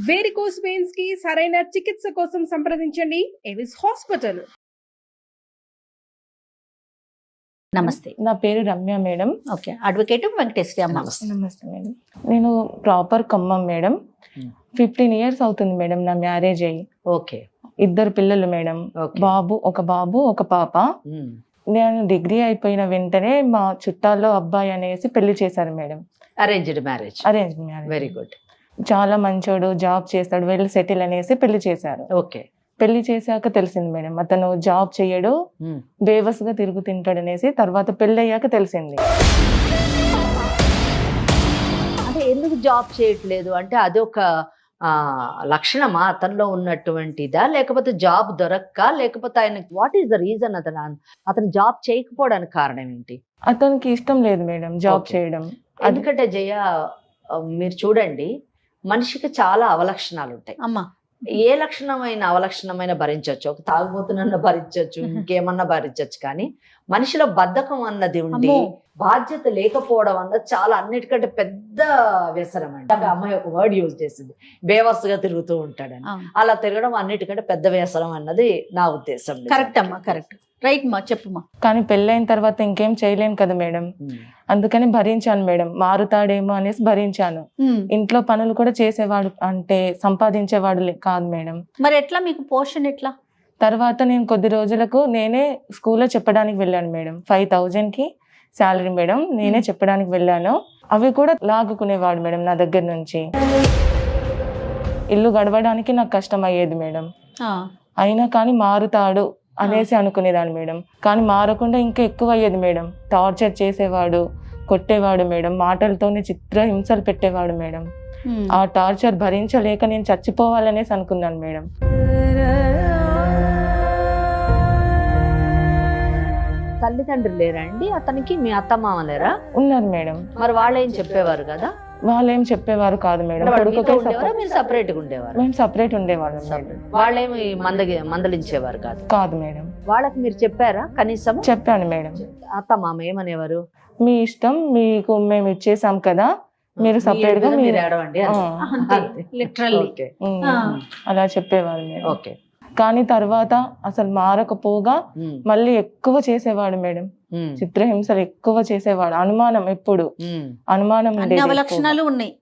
Varicose veins కి సరైన చికిత్స కోసం సంప్రదించండి ఎవిస్ హాస్పిటల్. నమస్తే, నా పేరు Ramya madam. Okay, advocate Venkateswari అమ్మ. నమస్తే మేడం. నేను ప్రాపర్ ఖమ్మం మేడం. 15 years అవుతుంది మేడం నా మ్యారేజ్ అయ్యి. ఓకే, 2 పిల్లలు మేడం. ఒక బాబు ఒక పాప. నేను డిగ్రీ అయిపోయిన వెంటనే మా చుట్టాల్లో అబ్బాయి అనేసి పెళ్లి చేశారు madam. Arranged marriage. Very good. చాలా మంచోడు, జాబ్ చేస్తాడు, వెల్ సెటిల్ అనేసి పెళ్లి చేశారు. ఓకే, పెళ్లి చేశాక తెలిసింది మేడం అతను జాబ్ చేయడు, బేవస్గా తిరుగుతుంటాడు అనేసి. తర్వాత పెళ్లి అయ్యాక తెలిసింది. అంటే ఎందుకు జాబ్ చేయట్లేదు అంటే అదొక లక్షణమా అతనిలో ఉన్నటువంటిదా, లేకపోతే జాబ్ దొరక్క, లేకపోతే ఆయన వాట్ ఈస్ ద రీజన్ అతను జాబ్ చేయకపోవడానికి కారణం ఏంటి? అతనికి ఇష్టం లేదు మేడం జాబ్ చేయడం. ఎందుకంటే జయ, మీరు చూడండి, మనిషికి చాలా అవలక్షణాలు ఉంటాయి అమ్మా. ఏ అవలక్షణమైన భరించవచ్చు, ఒక తాగుబోతున్నా భరించవచ్చు, ఇంకేమన్నా భరించవచ్చు, కానీ మనిషిలో బద్ధకం అన్నది ఉండి బాధ్యత లేకపోవడం అన్నది చాలా అన్నిటికంటే పెద్ద వ్యసనం అండి. అమ్మాయి ఒక వర్డ్ యూజ్ చేసింది, బేవర్స్గా తిరుగుతూ ఉంటాడని. అలా తిరగడం అన్నిటికంటే పెద్ద వ్యసనం అన్నది నా ఉద్దేశం. కరెక్ట్ అమ్మా, కరెక్ట్, రైట్ మా, చెప్పుమా. కానీ పెళ్ళైన తర్వాత ఇంకేం చేయలేను కదా మేడం, అందుకని భరించాను మేడం. మారుతాడేమో అనేసి భరించాను. ఇంట్లో పనులు కూడా చేసేవాడు, అంటే సంపాదించేవాడు కాదు మేడం. మరి ఎట్లా మీకు పోషణ ఎట్లా? తర్వాత నేను కొద్ది రోజులకు నేనే స్కూల్లో చెప్పడానికి వెళ్ళాను మేడం. 5,000కి శాలరీ మేడం, నేనే చెప్పడానికి వెళ్ళాను. అవి కూడా లాగుకునేవాడు మేడం నా దగ్గర నుంచి. ఇల్లు గడవడానికి నాకు కష్టం అయ్యేది మేడం. అయినా కానీ మారుతాడు అనేసి అనుకునేదాన్ని మేడం. కానీ మారకుండా ఇంకా ఎక్కువ అయ్యేది మేడం. టార్చర్ చేసేవాడు, కొట్టేవాడు మేడం, మాటలతోనే చిత్రహింసలు పెట్టేవాడు మేడం. ఆ టార్చర్ భరించలేక నేను చచ్చిపోవాలనేసి అనుకున్నాను మేడం. తల్లిదండ్రులు లేరా అండి అతనికి? మీ అత్తమామ లేరా? ఉన్నారు మేడం. మరి వాళ్ళు ఏం చెప్పేవారు కదా? వాళ్ళేం చెప్పేవారు కాదు మేడం. సపరేట్ గా ఉండేవారు? మేము సపరేట్ ఉండేవాళ్ళం. వాళ్ళేమి మందలించేవారు కాదు? కాదు మేడం. వాళ్ళకి మీరు చెప్పారా కనీసం? చెప్పాను మేడం. అత్తమామ ఏమనేవారు? మీ ఇష్టం, మీకు మేము ఇచ్చేసాం కదా, మీరు సపరేట్ గా మీరు ఏడవండి అలా చెప్పేవారు మేడం. ఓకే. కానీ తర్వాత అసలు మారకపోగా మళ్ళీ ఎక్కువ చేసేవాడు మేడం. చిత్రహింసలు ఎక్కువ చేసేవాడు. అనుమానం, ఎప్పుడు అనుమానం లక్షణాలు ఉన్నాయి.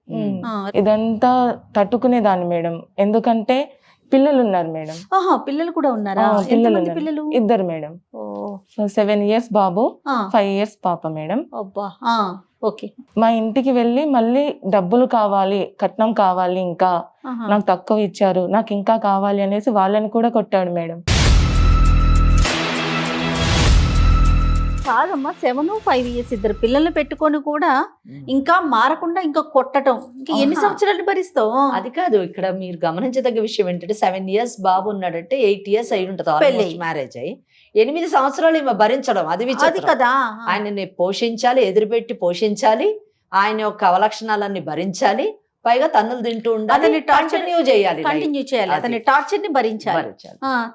ఇదంతా తట్టుకునేదాన్ని మేడం. ఎందుకంటే పిల్లలు ఉన్నారు మేడం. పిల్లలు కూడా ఉన్నారా? పిల్లలు 2 మేడం. 7 years బాబు, 5 years పాప మేడం. ఓకే. మా ఇంటికి వెళ్ళి మళ్ళీ డబ్బులు కావాలి, కట్నం కావాలి, ఇంకా నాకు తక్కువ ఇచ్చారు, నాకు ఇంకా కావాలి అనేసి వాళ్ళని కూడా కొట్టాడు మేడం. కాదమ్మా, 7, 5 years 2 పిల్లల్ని పెట్టుకొని కూడా ఇంకా మారకుండా ఇంకా కొట్టడం, ఇంకా ఎన్ని సంవత్సరాలు భరిస్తావు? అది కాదు, ఇక్కడ మీరు గమనించదగ్గ విషయం ఏంటంటే 7 years బాబు ఉన్నాడంటే 8 years అయి ఉంటుంది మ్యారేజ్ అయ్యి. 8 సంవత్సరాలు ఈమె భరించడం అది కదా. ఆయనని పోషించాలి, ఎదురుపెట్టి పోషించాలి, ఆయన యొక్క అవలక్షణాలన్నీ భరించాలి, పైగా తన్నులు తింటూ ఉండాలి, కంటిన్యూ చేయాలి, అతని టార్చర్ ని భరించాలి.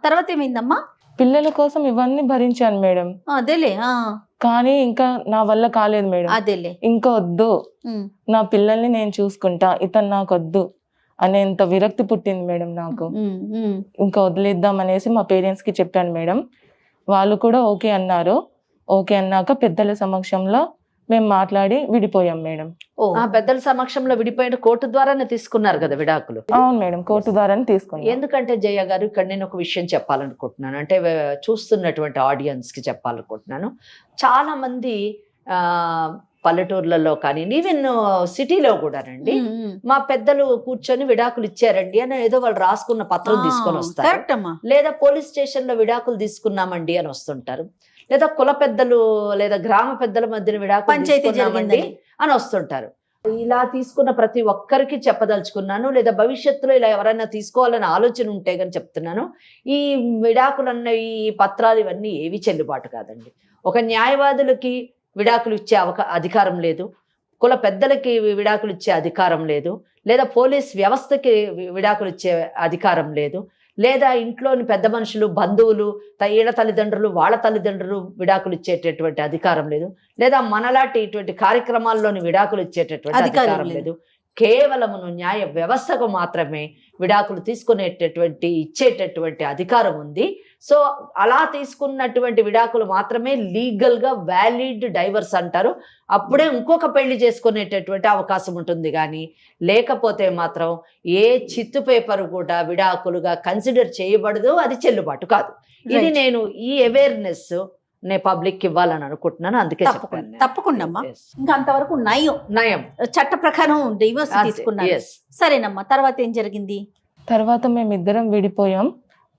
తర్వాత ఏమైందమ్మా? పిల్లల కోసం ఇవన్నీ భరించాను మేడం. అదేలే. కానీ ఇంకా నా వల్ల కాలేదు మేడం. అదేలే, ఇంకా వద్దు, నా పిల్లల్ని నేను చూసుకుంటా, ఇతను నాకు వద్దు అనేంత విరక్తి పుట్టింది మేడం నాకు. ఇంకా వదిలేద్దాం అనేసి మా పేరెంట్స్ కి చెప్పాను మేడం. వాళ్ళు కూడా ఓకే అన్నారు. ఓకే అన్నాక పెద్దల సమక్షంలో మేము మాట్లాడి విడిపోయాం మేడం. పెద్దల సమక్షంలో విడిపోయిన కోర్టు ద్వారానే తీసుకున్నారు కదా విడాకులు? అవును మేడం, కోర్టు ద్వారానే తీసుకున్నాం. ఎందుకంటే జయ గారు, ఇక్కడ నేను ఒక విషయం చెప్పాలనుకుంటున్నాను, అంటే చూస్తున్నటువంటి ఆడియన్స్ కి చెప్పాలనుకుంటున్నాను. చాలా మంది పల్లెటూర్లలో కానీ ఈవెన్ సిటీలో కూడానండి, మా పెద్దలు కూర్చొని విడాకులు ఇచ్చారండి అని ఏదో వాళ్ళు రాసుకున్న పత్రం తీసుకొని వస్తారు, లేదా పోలీస్ స్టేషన్ లో విడాకులు తీసుకున్నామండి అని వస్తుంటారు, లేదా కుల పెద్దలు లేదా గ్రామ పెద్దల మధ్యన విడాకులు తీసుకున్నామండి అని వస్తుంటారు. ఇలా తీసుకున్న ప్రతి ఒక్కరికి చెప్పదలుచుకున్నాను, లేదా భవిష్యత్తులో ఇలా ఎవరైనా తీసుకోవాలని ఆలోచన ఉంటే కానీ చెప్తున్నాను, ఈ విడాకులన్న ఈ పత్రాలు ఇవన్నీ ఏవి చెల్లుబాటు కాదండి. ఒక న్యాయవాదులకి విడాకులు ఇచ్చే అధికారం లేదు, కుల పెద్దలకి విడాకులు ఇచ్చే అధికారం లేదు, లేదా పోలీస్ వ్యవస్థకి విడాకులు ఇచ్చే అధికారం లేదు, లేదా ఇంట్లోని పెద్ద మనుషులు, బంధువులు, ఈళ్ళ తల్లిదండ్రులు, వాళ్ళ తల్లిదండ్రులు విడాకులు ఇచ్చేటటువంటి అధికారం లేదు, లేదా మనలాంటి ఇటువంటి కార్యక్రమాల్లోని విడాకులు ఇచ్చేటటువంటి అధికారం లేదు. కేవలమును న్యాయ వ్యవస్థకు మాత్రమే విడాకులు ఇచ్చేటటువంటి అధికారం ఉంది. సో అలా తీసుకున్నటువంటి విడాకులు మాత్రమే లీగల్గా వ్యాలిడ్ డైవర్స్ అంటారు. అప్పుడే ఇంకొక పెళ్లి చేసుకునేటటువంటి అవకాశం ఉంటుంది. కానీ లేకపోతే మాత్రం ఏ చిత్తు పేపర్ కూడా విడాకులుగా కన్సిడర్ చేయబడదు, అది చెల్లుబాటు కాదు. ఇది నేను ఈ అవేర్నెస్ నేను పబ్లిక్ ఇవ్వాలని అనుకుంటున్నాను. అందుకే తప్పకుండా అమ్మా. ఇంకా అంతవరకు నయం చట్ట ప్రకారం డివోర్స్ తీసుకున్నారు. సరేనమ్మా, తర్వాత ఏం జరిగింది? తర్వాత మేమిద్దరం విడిపోయాం.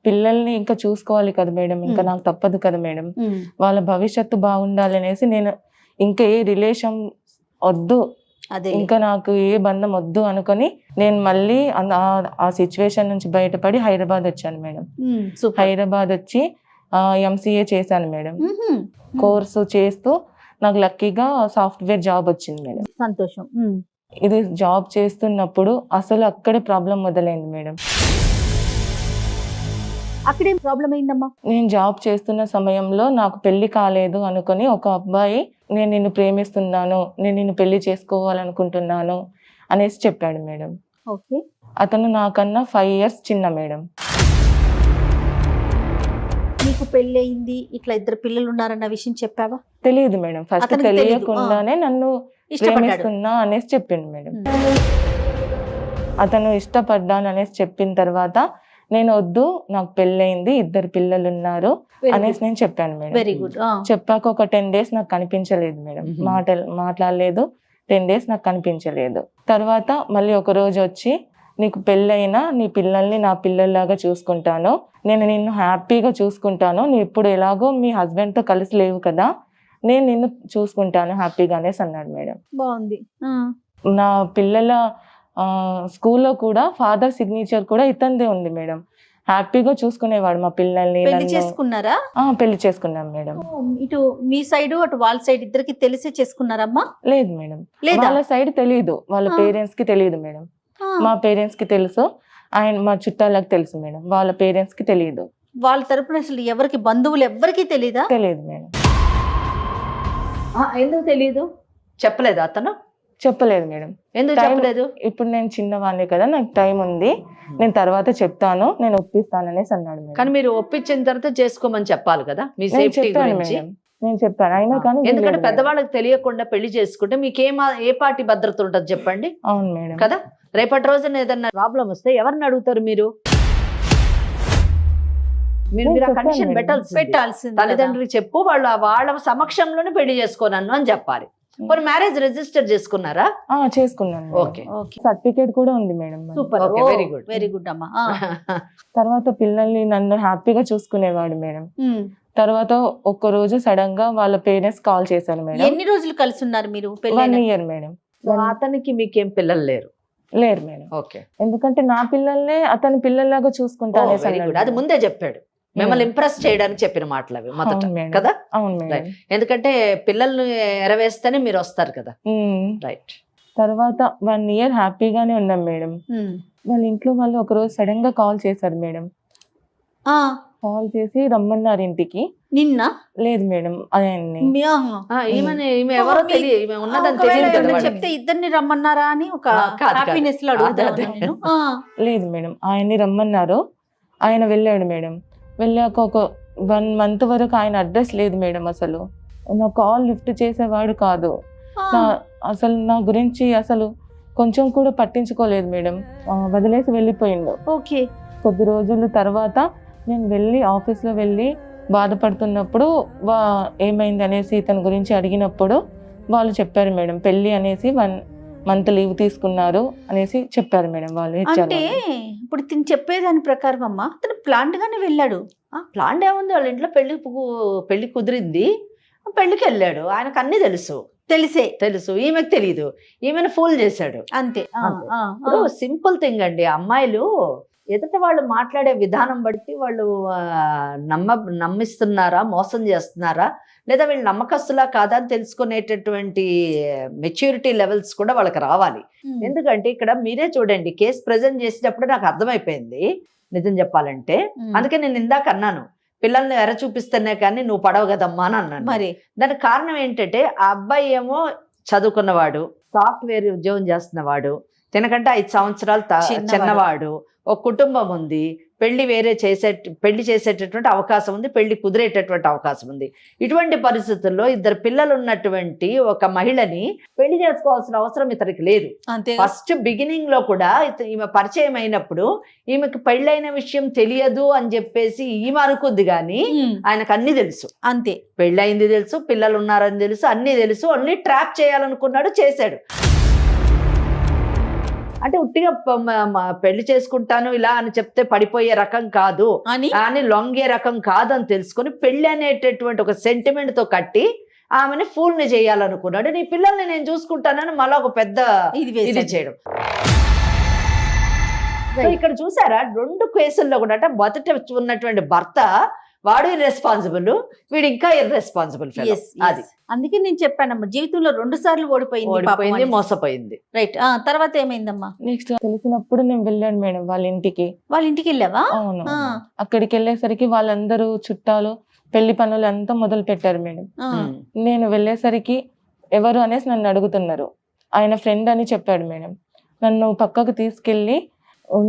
పిల్లల్ని ఇంకా చూసుకోవాలి కదా మేడం, ఇంకా నాకు తప్పదు కదా మేడం. వాళ్ళ భవిష్యత్తు బాగుండాలనేసి నేను ఇంకా ఏ రిలేషన్ వద్దు, ఇంకా నాకు ఏ బంధం వద్దు అనుకొని నేను మళ్ళీ ఆ సిచ్యువేషన్ నుంచి బయటపడి హైదరాబాద్ వచ్చాను మేడం. హైదరాబాద్ వచ్చి ఎంసీఏ చేశాను మేడం. కోర్సు చేస్తూ నాకు లక్కీగా సాఫ్ట్వేర్ జాబ్ వచ్చింది మేడం. సంతోషం. ఇది జాబ్ చేస్తున్నప్పుడు అసలు అక్కడే ప్రాబ్లం మొదలైంది మేడం. అక్కడేం ప్రాబ్లం అయిందమ్మా? నేను జాబ్ చేస్తున్న సమయంలో నాకు పెళ్లి కాలేదు అనుకుని ఒక అబ్బాయి నేను నిన్ను ప్రేమిస్తున్నాను, నేను నిన్ను పెళ్లి చేసుకోవాలనుకుంటున్నాను అనేసి చెప్పాడు మేడం. ఓకే. అతను నాకన్నా 5 years చిన్న మేడం. నీకు పెళ్లి అయింది, ఇట్లా 2 పిల్లలు ఉన్నారన్న విషయం చెప్పావా? తెలియదు మేడం. ఫస్ట్ తెలియకుండానే నన్ను ప్రేమిస్తున్నా అనేసి చెప్పిండు మేడం. అతను ఇష్టపడ్డాను అనేసి చెప్పిన తర్వాత నేను వద్దు, నాకు పెళ్ళయింది, 2 పిల్లలు ఉన్నారు అనేసి నేను చెప్పాను మేడం. Very good. చెప్పాక ఒక 10 days నాకు కనిపించలేదు మేడం. మాట్లాడలేదు. 10 days నాకు కనిపించలేదు. తర్వాత మళ్ళీ ఒక రోజు వచ్చి నీకు పెళ్ళైనా నీ పిల్లల్ని నా పిల్లల్లాగా చూసుకుంటాను, నేను నిన్ను హ్యాపీగా చూసుకుంటాను, నువ్వు ఇప్పుడు ఎలాగో మీ హస్బెండ్తో కలిసి లేవు కదా, నేను నిన్ను చూసుకుంటాను హ్యాపీగా అనేసి అన్నాడు మేడం. బాగుంది. నా పిల్లల స్కూల్లో కూడా ఫాదర్ సిగ్నేచర్ కూడా ఇతందే ఉంది మేడం. హ్యాపీగా చూసుకునేవాడు మా పిల్లల్ని. చేసుకున్నారా? పెళ్లి చేసుకున్నాం మేడం. ఇటు మీ సైడ్ అటు వాళ్ళ సైడ్ ఇద్దరికి తెలిసే చేసుకున్నారమ్మా? లేదు మేడం, వాళ్ళ సైడ్ తెలియదు, వాళ్ళ పేరెంట్స్ కి తెలియదు మేడం. మా పేరెంట్స్ కి తెలుసు, మా చుట్టాలకు తెలుసు మేడం, వాళ్ళ పేరెంట్స్ కి తెలియదు. వాళ్ళ తరపున అసలు ఎవరికి బంధువులు ఎవరికి తెలీదా? తెలియదు మేడం. ఎందుకు తెలియదు? చెప్పలేదు అతను? చెప్పలేదు మేడం. ఎందుకు చెప్పలేదు? ఇప్పుడు నేను చిన్నవాడిని కదా, నాకు టైం ఉంది, నేను తర్వాత చెప్తాను, నేను ఒప్పిస్తాను అనేసి అన్నాడు మేడం. కానీ మీరు ఒప్పించిన తర్వాత చేసుకోమని చెప్పాలి కదా, మీ సేఫ్టీ గురించి. నేను చెప్పాను అయినా కానీ, ఎందుకంటే పెద్దవాళ్ళకి తెలియకుండా పెళ్లి చేసుకుంటే మీకు ఏ పార్టీ భద్రత ఉంటుంది చెప్పండి? అవును మేడం కదా. రేపటి రోజున ఏదన్నా ప్రాబ్లం వస్తే ఎవరిని అడుగుతారు మీరు? మీరు కండిషన్ పెట్టాల్సింది. తల్లిదండ్రులకు చెప్పు, వాళ్ళ సమక్షంలోనే పెళ్లి చేసుకోనన్ను అని చెప్పాలి. మరి మ్యారేజ్ రిజిస్టర్ చేసుకున్నారా? చేసుకున్నాను. ఓకే. సర్టిఫికేట్ కూడా ఉంది madam. Super. Very good, very good అమ్మా. తర్వాత పిల్లల్ని నన్ను హ్యాపీగా చూసుకునేవాడు మేడం. తర్వాత ఒక్క రోజు సడన్ గా వాళ్ళ పేరెంట్స్ కాల్ చేశారు మేడం. ఎన్ని రోజులు కలిసి ఉన్నారు మీరు? 1 year మేడం. అతనికి మీకేం పిల్లలు లేరు? లేరు మేడం. ఓకే. ఎందుకంటే నా పిల్లల్నే అతని పిల్లల్లాగా చూసుకుంటాను. అది ముందే చెప్పాడు, మిమ్మల్ని ఇంప్రెస్ చేయడానికి చెప్పిన మాటలు అవి మొదట కదా. అవును మేడం. ఎందుకంటే పిల్లల్ని ఎరవేస్తేనే మీరు వస్తారు కదా. రైట్. తర్వాత 1 year హ్యాపీగానే ఉన్నాం మేడం. వాళ్ళ ఇంట్లో వాళ్ళు ఒక రోజు సడన్ గా కాల్ చేశారు మేడం. కాల్ చేసి రమ్మన్నారు ఇంటికి. నిన్న? లేదు మేడం, చెప్తే ఇద్దరిని రమ్మన్నారా అని ఒక హ్యాపీనెస్ లో అడుగుతాను. లేదు మేడం, ఆయన్ని రమ్మన్నారు. ఆయన వెళ్ళాడు మేడం. వెళ్ళాక ఒక 1 month వరకు ఆయన అడ్రస్ లేదు మేడం. అసలు నా కాల్ లిఫ్ట్ చేసేవాడు కాదు. అసలు నా గురించి అసలు కొంచెం కూడా పట్టించుకోలేదు మేడం. వదిలేసి వెళ్ళిపోయిండు. ఓకే. కొద్ది రోజుల తర్వాత నేను వెళ్ళి ఆఫీస్లో వెళ్ళి బాధపడుతున్నప్పుడు ఏమైంది అనేసి ఇతని గురించి అడిగినప్పుడు వాళ్ళు చెప్పారు మేడం, పెళ్ళి అనేసి 1 month లీవ్ తీసుకున్నారు అనేసి చెప్పారు మేడం. వాళ్ళు అంటే ఇప్పుడు తిని చెప్పేదాని ప్రకారం అమ్మా అతను ప్లాంట్ గానే వెళ్ళాడు. ప్లాంట్ ఏముంది, వాళ్ళ ఇంట్లో పెళ్లి కుదిరింది, పెళ్లికి వెళ్ళాడు. ఆయనకు అన్ని తెలుసు, ఈమెకు తెలీదు, ఈమెను ఫూల్ చేశాడు అంతే. సింపుల్ థింగ్ అండి. అమ్మాయిలు ఎదుట వాళ్ళు మాట్లాడే విధానం బట్టి వాళ్ళు నమ్మిస్తున్నారా, మోసం చేస్తున్నారా, లేదా వీళ్ళు నమ్మకస్తులా కాదా అని తెలుసుకునేటటువంటి మెచ్యూరిటీ లెవెల్స్ కూడా వాళ్ళకి రావాలి. ఎందుకంటే ఇక్కడ మీరే చూడండి, కేసు ప్రజెంట్ చేసేటప్పుడు నాకు అర్థమైపోయింది నిజం చెప్పాలంటే. అందుకే నేను ఇందాక అన్నాను, పిల్లల్ని ఎర చూపిస్తేనే కానీ నువ్వు పడవు కదమ్మా అని అన్నాను. మరి దానికి కారణం ఏంటంటే ఆ అబ్బాయి ఏమో చదువుకున్నవాడు, సాఫ్ట్వేర్ ఉద్యోగం చేస్తున్నవాడు, తినకంటే 5 సంవత్సరాలు చిన్నవాడు, ఒక కుటుంబం ఉంది, పెళ్లి చేసేటటువంటి అవకాశం ఉంది, పెళ్లి కుదిరేటటువంటి అవకాశం ఉంది. ఇటువంటి పరిస్థితుల్లో 2 పిల్లలు ఉన్నటువంటి ఒక మహిళని పెళ్లి చేసుకోవాల్సిన అవసరం ఇతనికి లేదు. ఫస్ట్ బిగినింగ్ లో కూడా ఈమె పరిచయం అయినప్పుడు ఈమెకి పెళ్ళైన విషయం తెలియదు అని చెప్పేసి ఈమె అనుకుంది, కానీ ఆయనకు అన్ని తెలుసు. అంతే, పెళ్ళయింది తెలుసు, పిల్లలు ఉన్నారని తెలుసు, అన్ని తెలుసు. ఓన్లీ ట్రాప్ చేయాలనుకున్నాడు, చేశాడు. అంటే ఉట్టిగా పెళ్లి చేసుకుంటాను ఇలా అని చెప్తే పడిపోయే రకం కాదు అని లొంగే రకం కాదు అని తెలుసుకుని పెళ్లి అనేటటువంటి ఒక సెంటిమెంట్ తో కట్టి ఆమెని ఫూల్ ని చేయాలనుకున్నాడు. నీ పిల్లల్ని నేను చూసుకుంటానని మళ్ళీ ఒక పెద్ద ఇది చేయడం. ఇక్కడ చూసారా 2 కేసుల్లో కూడా అంటే మొదట ఉన్నటువంటి భర్త వాడు ఇర్రెస్పాన్సిబుల్, వీడు ఇంకా ఇర్రెస్పాన్సిబుల్. అది అందుకే నేను చెప్పానమ్మా, జీవితంలో 2 సార్లు ఓడిపోయింది, మోసపోయింది. రైట్. తర్వాత ఏమైందమ్మా? నెక్స్ట్ తెలిసినప్పుడు నేను వెళ్ళాను మేడం వాళ్ళ ఇంటికి. వెళ్ళావా? అవును. అక్కడికి వెళ్ళేసరికి వాళ్ళందరూ చుట్టాలు పెళ్లి పనులు అంతా మొదలు పెట్టారు మేడం. నేను వెళ్ళేసరికి ఎవరు అనేసి నన్ను అడుగుతున్నారు. ఆయన ఫ్రెండ్ అని చెప్పాడు మేడం. నన్ను పక్కకు తీసుకెళ్ళి,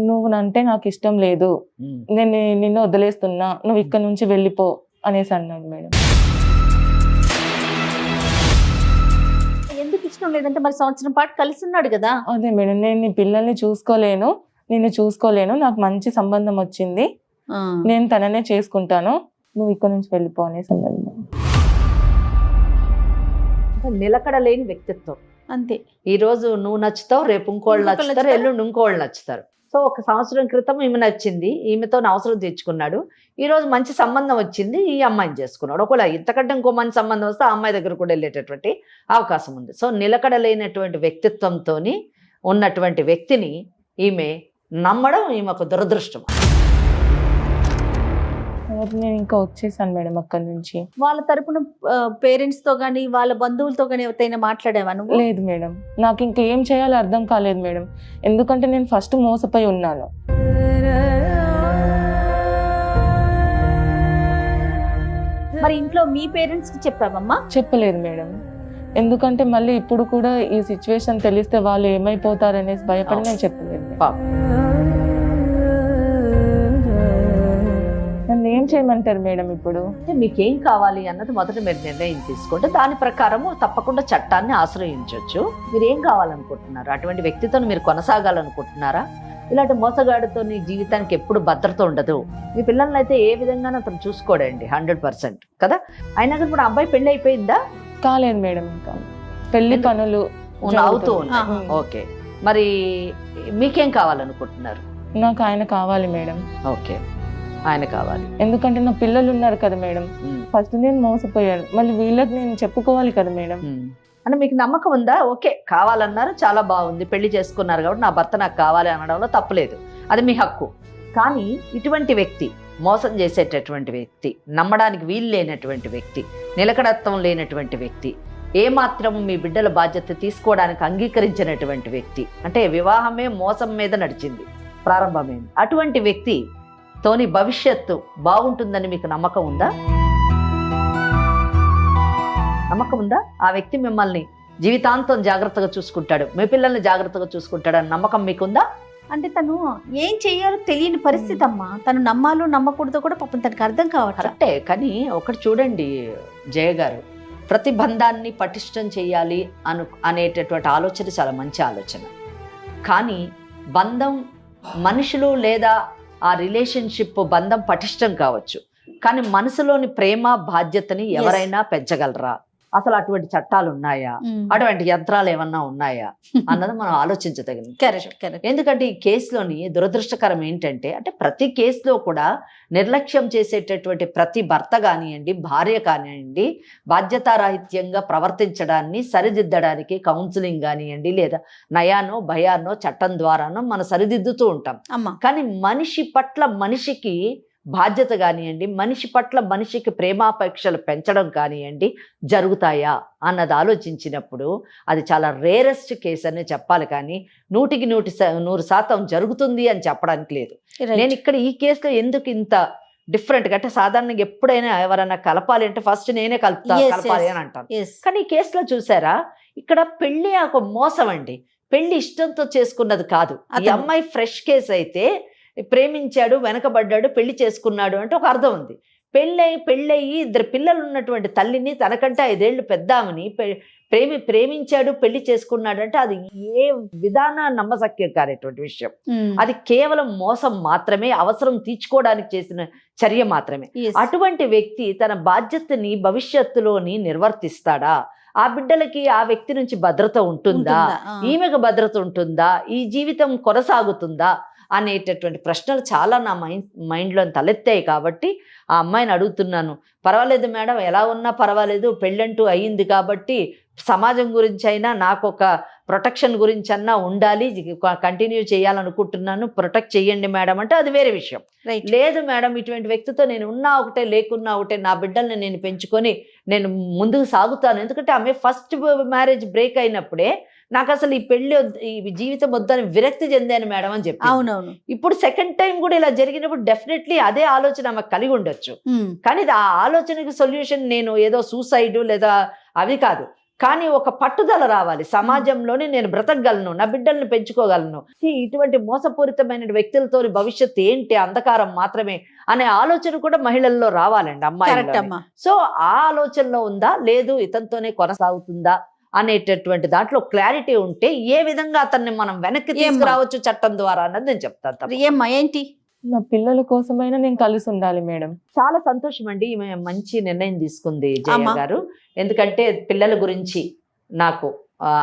నువ్వు అంటే నాకు ఇష్టం లేదు, నేను నిన్ను వదిలేస్తున్నా, నువ్వు ఇక్కడ నుంచి వెళ్ళిపో అనేసి అన్నాడు మేడం. ఎందుకు ఇష్టం లేదంటే మరి సంవత్సరం పాటు కలిసి ఉన్నాడు కదా. అదే మేడం, నేను నీ పిల్లల్ని చూసుకోలేను, నిన్ను చూసుకోలేను, నాకు మంచి సంబంధం వచ్చింది, నేను తననే చేసుకుంటాను, నువ్వు ఇక్కడ నుంచి వెళ్ళిపో అనేసి అన్నాడు మేడం. నిలకడలేని వ్యక్తిత్వం. అంతే. ఈ రోజు నువ్వు నచ్చుతావు, రేపు ఇంకోళ్ళు నచ్చుతారు, ఎల్లుండి ఇంకోళ్ళు నచ్చుతారు. సో 1 సంవత్సరం క్రితం ఈమె నచ్చింది, ఈమెతో అవసరం తెచ్చుకున్నాడు. ఈ రోజు మంచి సంబంధం వచ్చింది, ఈ అమ్మాయిని చేసుకున్నాడు. ఒకవేళ ఇంతకంటే ఇంకో మంచి సంబంధం వస్తే ఆ అమ్మాయి దగ్గర కూడా వెళ్ళేటటువంటి అవకాశం ఉంది. సో నిలకడలేనటువంటి వ్యక్తిత్వంతో ఉన్నటువంటి వ్యక్తిని ఈమె నమ్మడం ఈమె ఒక దురదృష్టం. నేను ఇంకా వచ్చేసాను మేడం అక్కడి నుంచి. వాళ్ళ తరపున పేరెంట్స్ తో గానీ వాళ్ళ బంధువులతో గానీ ఎవరైనా మాట్లాడేవా నువ్వు? లేదు మేడం, నాకు ఇంకా ఏం చేయాలో అర్థం కాలేదు మేడం. ఎందుకంటే నేను ఫస్ట్ మోసపోయి ఉన్నాను. మరి ఇంట్లో మీ పేరెంట్స్ కి చెప్పావమ్మా? చెప్పలేదు మేడం, ఎందుకంటే మళ్ళీ ఇప్పుడు కూడా ఈ సిచ్యువేషన్ తెలిస్తే వాళ్ళు ఏమైపోతారనేసి భయపడి నేను చెప్పలేదు. నన్ను ఏం చేయమంటారు మేడం ఇప్పుడు? మీకేం కావాలి అన్నది మొదట మీరు నిర్ణయం తీసుకుంటే దాని ప్రకారము తప్పకుండా చట్టాన్ని ఆశ్రయించవచ్చు. మీరు ఏం కావాలనుకుంటున్నారు? అటువంటి వ్యక్తితో మీరు కొనసాగాలనుకుంటున్నారా? ఇలాంటి మోసగాడితో నీ జీవితానికి ఎప్పుడు భద్రత ఉండదు. మీ పిల్లల్ని అయితే ఏ విధంగానూ అతను చూసుకోడండి 100% కదా. అయినా కానీ ఇప్పుడు అబ్బాయి పెళ్లి అయిపోయిందా? కాలేదు మేడం, ఇంకా పెళ్లి పనులు అవుతూ ఉన్నాయి. ఓకే, మరి మీకేం కావాలనుకుంటున్నారు? నాకు ఆయన కావాలి మేడం. ఓకే, ఆయన కావాలి. ఎందుకంటే నా పిల్లలు ఉన్నారు కదా మేడం. ఫస్ట్ నేను మోసపోయాను, మళ్ళీ వీళ్ళకి నేను చెప్పుకోవాలి కదా మేడం. అంటే మీకు నమ్మకం ఉందా? ఓకే, కావాలన్నారు, చాలా బాగుంది, పెళ్లి చేసుకున్నారు కాబట్టి నా భర్త నాకు కావాలి అనడంలో తప్పులేదు, అది మీ హక్కు. కానీ ఇటువంటి వ్యక్తి, మోసం చేసేటటువంటి వ్యక్తి, నమ్మడానికి వీలు లేనటువంటి వ్యక్తి, నిలకడత్వం లేనటువంటి వ్యక్తి, ఏమాత్రం మీ బిడ్డల బాధ్యత తీసుకోవడానికి అంగీకరించినటువంటి వ్యక్తి, అంటే వివాహమే మోసం మీద నడిచింది, ప్రారంభమైంది. అటువంటి వ్యక్తి తోని భవిష్యత్తు బాగుంటుందని మీకు నమ్మకం ఉందా? నమ్మకం ఉందా? ఆ వ్యక్తి మిమ్మల్ని జీవితాంతం జాగ్రత్తగా చూసుకుంటాడు, మీ పిల్లల్ని జాగ్రత్తగా చూసుకుంటాడు అని నమ్మకం మీకుందా? అంటే తను ఏం చెయ్యాలో తెలియని పరిస్థితి అమ్మా. తను నమ్మాలో నమ్మకూడదో కూడా పాపం తనకు అర్థం కావట్లేదు. కరెక్టే, కానీ ఒకటి చూడండి జయ గారు, ప్రతి బంధాన్ని పటిష్టం చేయాలి అనేటటువంటి ఆలోచన చాలా మంచి ఆలోచన. కానీ బంధం, మనుషులు లేదా ఆ రిలేషన్షిప్ బంధం పటిష్టం కావచ్చు, కానీ మనసులోని ప్రేమ బాధ్యతని ఎవరైనా పెంచగలరా? అసలు అటువంటి చట్టాలు ఉన్నాయా? అటువంటి యంత్రాలు ఏమన్నా ఉన్నాయా అన్నది మనం ఆలోచించదగినది. ఎందుకంటే ఈ కేసులోని దురదృష్టకరం ఏంటంటే, అంటే ప్రతి కేసులో కూడా నిర్లక్ష్యం చేసేటటువంటి ప్రతి భర్త కానివ్వండి, భార్య కానివ్వండి, బాధ్యతారాహిత్యంగా ప్రవర్తించడాన్ని సరిదిద్దడానికి కౌన్సిలింగ్ కానివ్వండి, లేదా నయానో భయానో చట్టం ద్వారానో మనం సరిదిద్దుతూ ఉంటాం. కానీ మనిషి పట్ల మనిషికి బాధ్యత కానివ్వండి, మనిషి పట్ల మనిషికి ప్రేమాపేక్షలు పెంచడం కానివ్వండి జరుగుతాయా అన్నది ఆలోచించినప్పుడు అది చాలా రేరెస్ట్ కేసు అనే చెప్పాలి. కానీ 100% జరుగుతుంది అని చెప్పడానికి లేదు. నేను ఇక్కడ ఈ కేసులో ఎందుకు ఇంత డిఫరెంట్గా అంటే, సాధారణంగా ఎప్పుడైనా ఎవరైనా కలపాలి అంటే ఫస్ట్ నేనే కలపాలి అని అంటాను. కానీ ఈ కేసులో చూసారా, ఇక్కడ పెళ్లి ఒక మోసం అండి. పెళ్లి ఇష్టంతో చేసుకున్నది కాదు. ఈ అతను. అమ్మాయి ఫ్రెష్ కేసు అయితే ప్రేమించాడు, వెనకబడ్డాడు, పెళ్లి చేసుకున్నాడు అంటే ఒక అర్థం ఉంది. పెళ్ళయి 2 పిల్లలు ఉన్నటువంటి తల్లిని తనకంటే 5 ఏళ్ళు పెద్దామని ప్రేమించాడు, పెళ్లి చేసుకున్నాడు అంటే అది ఏ విధాన నమ్మశక్యం కానటువంటి విషయం. అది కేవలం మోసం మాత్రమే, అవసరం తీర్చుకోవడానికి చేసిన చర్య మాత్రమే. అటువంటి వ్యక్తి తన బాధ్యతని భవిష్యత్తులోని నిర్వర్తిస్తాడా? ఆ బిడ్డలకి ఆ వ్యక్తి నుంచి భద్రత ఉంటుందా? ఈమెకు భద్రత ఉంటుందా? ఈ జీవితం కొనసాగుతుందా అనేటటువంటి ప్రశ్నలు చాలా నా మైండ్లో తలెత్తాయి. కాబట్టి ఆ అమ్మాయిని అడుగుతున్నాను, పర్వాలేదు మేడం, ఎలా ఉన్నా పర్వాలేదు, పెళ్ళంటూ అయ్యింది కాబట్టి సమాజం గురించి అయినా నాకు ఒక ప్రొటెక్షన్ గురించి అన్నా ఉండాలి, కంటిన్యూ చేయాలనుకుంటున్నాను, ప్రొటెక్ట్ చేయండి మేడం అంటే అది వేరే విషయం. లేదు మేడం, ఇటువంటి వ్యక్తితో నేను ఉన్నా ఒకటే లేకున్నా ఒకటే, నా బిడ్డల్ని నేను పెంచుకొని నేను ముందుకు సాగుతాను. ఎందుకంటే ఆమె ఫస్ట్ మ్యారేజ్ బ్రేక్ అయినప్పుడే నాకు అసలు ఈ పెళ్లి ఈ జీవితం వద్దని విరక్తి చెందాను మేడం అని చెప్పి. అవునవును. ఇప్పుడు సెకండ్ టైం కూడా ఇలా జరిగినప్పుడు డెఫినెట్లీ అదే ఆలోచన ఆమెకు కలిగి ఉండొచ్చు. కానీ ఆ ఆలోచనకి సొల్యూషన్ నేను ఏదో సూసైడ్ లేదా అవి కాదు, కానీ ఒక పట్టుదల రావాలి. సమాజంలోనే నేను బ్రతకగలను, నా బిడ్డల్ని పెంచుకోగలను, ఇటువంటి మోసపూరితమైన వ్యక్తులతో భవిష్యత్తు ఏంటి, అంధకారం మాత్రమే అనే ఆలోచన కూడా మహిళల్లో రావాలండి, అమ్మాయి. సో ఆ ఆలోచనలో ఉందా, లేదు ఇతనితోనే కొనసాగుతుందా అనేటటువంటి దాంట్లో క్లారిటీ ఉంటే ఏ విధంగా అతన్ని మనం వెనక్కి తీసుకురావచ్చు చట్టం ద్వారా అన్నది నేను చెప్తాను. ఏమ్మా ఏంటి? నా పిల్లల కోసమైనా నేను కలిసి ఉండాలి మేడం. చాలా సంతోషం అండి, ఈమె మంచి నిర్ణయం తీసుకుంది జయ గారు. ఎందుకంటే పిల్లల గురించి నాకు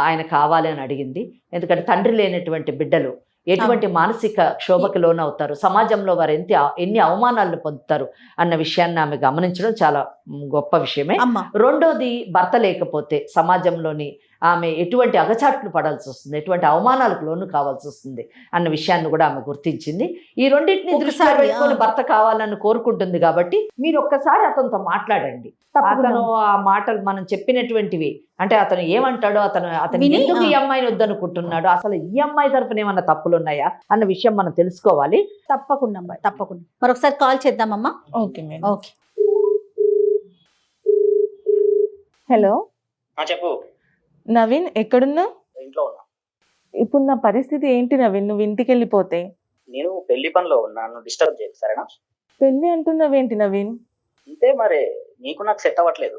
ఆయన కావాలి అని అడిగింది. ఎందుకంటే తండ్రి లేనటువంటి బిడ్డలు ఎటువంటి మానసిక క్షోభకి లోనవుతారు, సమాజంలో వారు ఎన్ని అవమానాలను పొందుతారు అన్న విషయాన్ని ఆమె గమనించడం చాలా గొప్ప విషయమే. రెండోది, భర్త లేకపోతే సమాజంలోని ఆమె ఎటువంటి అగచాట్లు పడాల్సి వస్తుంది, ఎటువంటి అవమానాలకు లోను కావాల్సి వస్తుంది అన్న విషయాన్ని కూడా ఆమె గుర్తించింది. ఈ రెండింటిని దృష్టిలో పెట్టుకొని భర్త కావాలని కోరుకుంటుంది. కాబట్టి మీరు ఒక్కసారి అతనితో మాట్లాడండి. అతను ఆ మాటలు మనం చెప్పినటువంటివి అంటే అతను ఏమంటాడో, అతను ఎందుకు ఈ అమ్మాయిని వద్దనుకుంటున్నాడు, అసలు ఈ అమ్మాయి తరఫున ఏమన్నా తప్పులు ఉన్నాయా అన్న విషయం మనం తెలుసుకోవాలి. తప్పకుండా మరొకసారి కాల్ చేద్దామమ్మా. Okay madam. ఓకే. హలో చెప్పు నవీన్, ఎక్కడున్నావు? ఇంట్లో ఉన్నా. ఇప్పుడు నా పరిస్థితి ఏంటి నవీన్? నువ్వు ఇంటికి వెళ్ళిపోతే నేను పెళ్లి పనిలో ఉన్నాను, డిస్టర్బ్ చేయకు సరేనా? పెళ్లి అంటున్నావేంటి నవీన్? అంతే మరి, నీకు నాకు సెట్ అవ్వట్లేదు.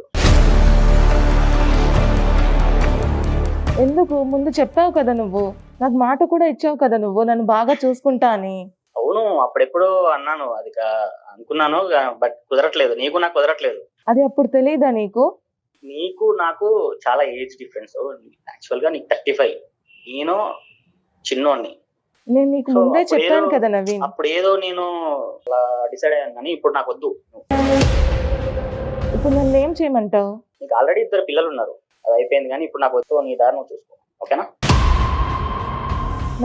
ఎందుకు? ముందు చెప్పావు కదా నువ్వు, నాకు మాట కూడా ఇచ్చావు కదా నువ్వు, నన్ను బాగా చూసుకుంటా అని. అవును, అప్పుడెప్పుడు అన్నాను, అది అనుకున్నాను, బట్ కుదరట్లేదు. నీకు నాకు కుదరట్లేదు. అది అప్పుడు తెలియదా నీకు? నీకు నాకు చాలా ఏజ్ డిఫరెన్స్. యాక్చువల్ గా నీకు 35, నేను చిన్నోడిని. నేను నీకు ముందే చెప్పాను కదా నవీన్. అప్పుడు ఏదో నేను డిసైడ్ అయ్యాను, కానీ ఇప్పుడు నాకు వద్దు. ఇప్పుడు నన్ను ఏం చేయమంటావు? నీకు ఆల్రెడీ 2 పిల్లలు ఉన్నారు, అది అయిపోయింది. కానీ ఇప్పుడు నాకు వద్దు, నీ దారి నువ్వు చూసుకో, ఓకేనా?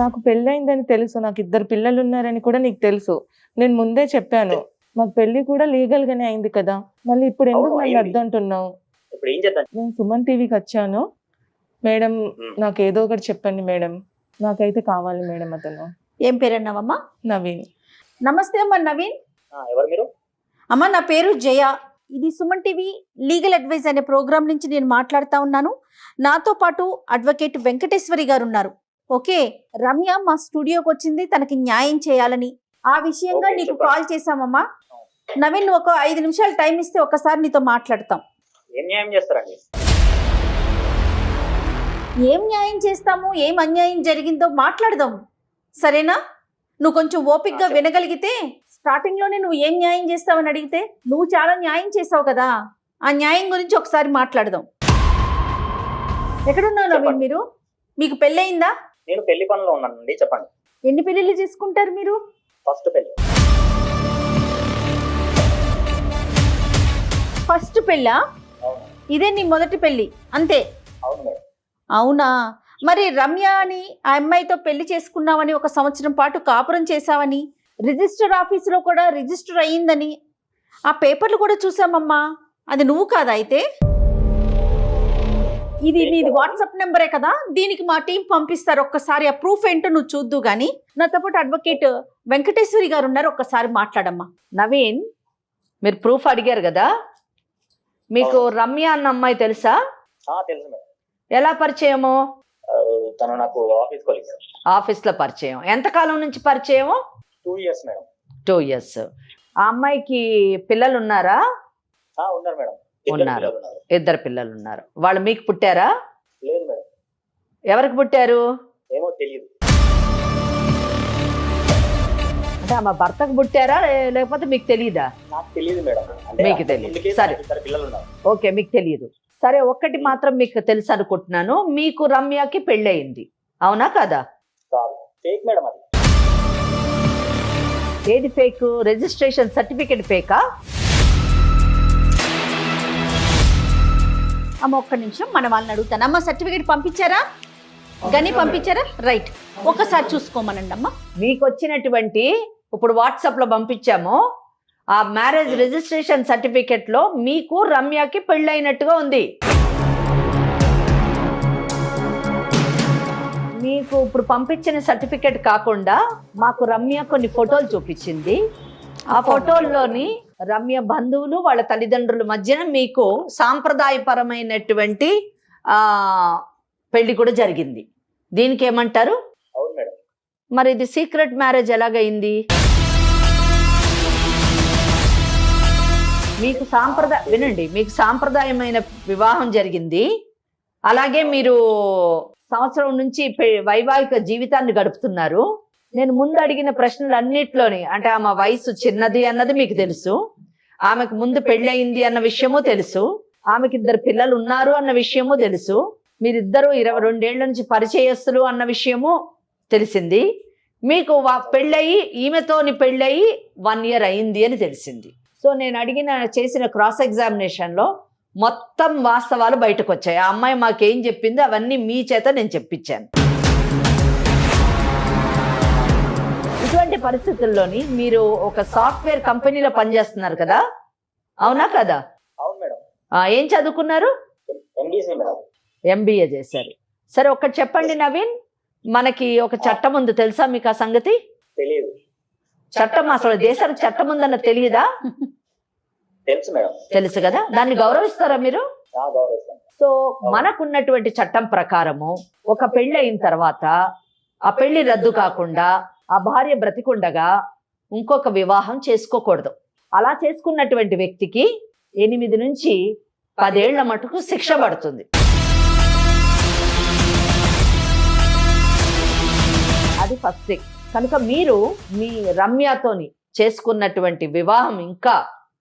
నాకు పెళ్ళయిందని తెలుసు, నాకు 2 పిల్లలు ఉన్నారని కూడా నీకు తెలుసు. నేను ముందే చెప్పాను, మాకు పెళ్లి కూడా లీగల్ గానే అయింది కదా, మళ్ళీ ఇప్పుడు ఎందుకు నన్ను వద్దంటున్నావు? ఇప్పుడు ఏం చేద్దాం? నేను సుమన్ టీవీకి వచ్చాను మేడం, నాకు ఏదో ఒకటి చెప్పండి మేడం, నాకైతే కావాలి మేడం అతను. ఏం పేరు అన్నావమ్మా? నవీన్. నమస్తే అమ్మా నవీన్. ఎవరు మీరు? అమ్మా నా పేరు జయ, ఇది సుమన్ టీవీ లీగల్ అడ్వైజ్ అనే ప్రోగ్రామ్ నుంచి నేను మాట్లాడుతూ ఉన్నాను. నాతో పాటు అడ్వకేట్ వెంకటేశ్వరి గారు ఉన్నారు. ఓకే, రమ్య మా స్టూడియోకి వచ్చింది తనకి న్యాయం చేయాలని, ఆ విషయంగా నీకు కాల్ చేశామమ్మా. నవీన్, నువ్వు ఒక 5 నిమిషాలు టైం ఇస్తే ఒక్కసారి నీతో మాట్లాడతాం. ఏం న్యాయం చేస్తారండి? ఏం న్యాయం చేస్తాము, ఏం అన్యాయం జరిగిందో మాట్లాడదాం, సరేనా? నువ్వు కొంచెం ఓపిక్గా వినగలిగితే, స్టార్టింగ్ లోనే నువ్వు ఏం న్యాయం చేస్తావని అడిగితే, నువ్వు చాలా న్యాయం చేసావు కదా, ఆ న్యాయం గురించి ఒకసారి మాట్లాడదాం. ఎక్కడున్నావు నవీన్ మీరు? మీకు పెళ్ళయిందా? నేను పెళ్లి పనిలో ఉన్నానండి, చెప్పండి. ఎన్ని పెళ్లిళ్ళు చేసుకుంటారు మీరు? ఫస్ట్ పెళ్లి. ఫస్ట్ పెళ్ళా? ఇదే నీ మొదటి పెళ్లి అంతే? అవును మేడం. అవునా? మరి రమ్య అని ఆ అమ్మాయితో పెళ్లి చేసుకున్నావని, 1 సంవత్సరం పాటు కాపురం చేశావని, రిజిస్టర్ ఆఫీసులో కూడా రిజిస్టర్ అయ్యిందని ఆ పేపర్లు కూడా చూసామమ్మా. అది నువ్వు కాదా అయితే? ఇది నీది వాట్సాప్ నెంబరే కదా, దీనికి మా టీం పంపిస్తారు. ఒక్కసారి ఆ ప్రూఫ్ ఏంటో నువ్వు చూద్దు గాని. నాతో పాటు అడ్వకేట్ వెంకటేశ్వరి గారు ఉన్నారు, ఒక్కసారి మాట్లాడమ్మా. నవీన్, మీరు ప్రూఫ్ అడిగారు కదా, మీకు రమ్య అన్న అమ్మాయి తెలుసా? తెలుసు మేడం. ఎలా పరిచయమో? తను నాకు ఆఫీస్ కొలీగ్ మేడం. ఆఫీస్ లో పరిచయం. ఎంతకాలం నుంచి పరిచయం? 2 years మేడం. 2 years. ఆ అమ్మాయికి పిల్లలు ఉన్నారా? ఉన్నారు మేడం. ఉన్నారు. 2 పిల్లలు ఉన్నారు. వాళ్ళు మీకు పుట్టారా? లేదు మేడం. ఎవరికి పుట్టారు? ఏమో తెలియదు. అంటే ఆమె భర్తకు పుట్టారా లేకపోతే మీకు తెలియదా? నాకు తెలియదు మేడం. మీకు తెలియదు. సరే, పిల్లలు ఉన్నారు. ఓకే, మీకు తెలియదు. సరే, ఒక్కటి మాత్రం మీకు తెలుసు అనుకుంటున్నాను, మీకు రమ్యకి పెళ్ళయింది, అవునా కదా? కాదు, ఫేక్ మేడం అది. ఏది ఫేక్? Registration certificate ఫేకా? అమ్మ ఒక్క నిమిషం, మన వాళ్ళని అడుగుతాను. అమ్మ సర్టిఫికేట్ పంపించారా? గని పంపించారా? రైట్, ఒకసారి చూసుకోమనండి అమ్మ. మీకు వచ్చినటువంటి ఇప్పుడు వాట్సాప్ లో పంపించాము ఆ మ్యారేజ్ రిజిస్ట్రేషన్ సర్టిఫికేట్ లో మీకు రమ్యకి పెళ్ళైనట్టుగా ఉంది. మీకు ఇప్పుడు పంపించిన సర్టిఫికేట్ కాకుండా మాకు రమ్య కొన్ని ఫోటోలు చూపించింది. ఆ ఫోటోల్లోని రమ్య బంధువులు వాళ్ళ తల్లిదండ్రుల మధ్యన మీకు సాంప్రదాయపరమైనటువంటి పెళ్లి కూడా జరిగింది. దీనికి ఏమంటారు? అవును మేడం. మరి ఇది సీక్రెట్ మ్యారేజ్ ఎలాగైంది? మీకు వినండి, మీకు సాంప్రదాయమైన వివాహం జరిగింది. అలాగే మీరు సంవత్సరం నుంచి వైవాహిక జీవితాన్ని గడుపుతున్నారు. నేను ముందు అడిగిన ప్రశ్నలన్నిట్లోని అంటే ఆమె వయసు చిన్నది అన్నది మీకు తెలుసు, ఆమెకు ముందు పెళ్ళయింది అన్న విషయము తెలుసు, ఆమెకి 2 పిల్లలు ఉన్నారు అన్న విషయము తెలుసు, మీరిద్దరూ 22 ఏళ్ల నుంచి పరిచయస్తులు అన్న విషయము తెలిసింది. మీకు పెళ్ళయి ఈమెతోని పెళ్ళయి 1 year అయింది అని తెలిసింది. సో నేను చేసిన క్రాస్ ఎగ్జామినేషన్లో మొత్తం వాస్తవాలు బయటకు వచ్చాయి. ఆ అమ్మాయి మాకేం చెప్పిందో అవన్నీ మీ చేత నేను చెప్పించాను. ఇటువంటి పరిస్థితుల్లోని మీరు ఒక సాఫ్ట్వేర్ కంపెనీలో పనిచేస్తున్నారు కదా, అవునా కదా? అవును మేడం. ఏం చదువుకున్నారు? MBA చేశారు. సరే, ఒకటి చెప్పండి నవీన్, మనకి ఒక చట్టం ఉంది, తెలుసా మీకు ఆ సంగతి? తెలియదు. చట్టం అసలు దేశానికి చట్టం ఉందన్న తెలియదా? తెలుసు మేడం. తెలుసు కదా, దాన్ని గౌరవిస్తారా మీరు? గౌరవిస్తాను. సో మనకున్నటువంటి చట్టం ప్రకారము ఒక పెళ్లి అయిన తర్వాత ఆ పెళ్లి రద్దు కాకుండా ఆ భార్య బ్రతికుండగా ఇంకొక వివాహం చేసుకోకూడదు. అలా చేసుకున్నటువంటి వ్యక్తికి 8 నుంచి 10 ఏళ్ల మటుకు శిక్ష పడుతుంది. అది ఫస్ట్ థింగ్. కనుక మీరు మీ రమ్యతోని చేసుకున్నటువంటి వివాహం ఇంకా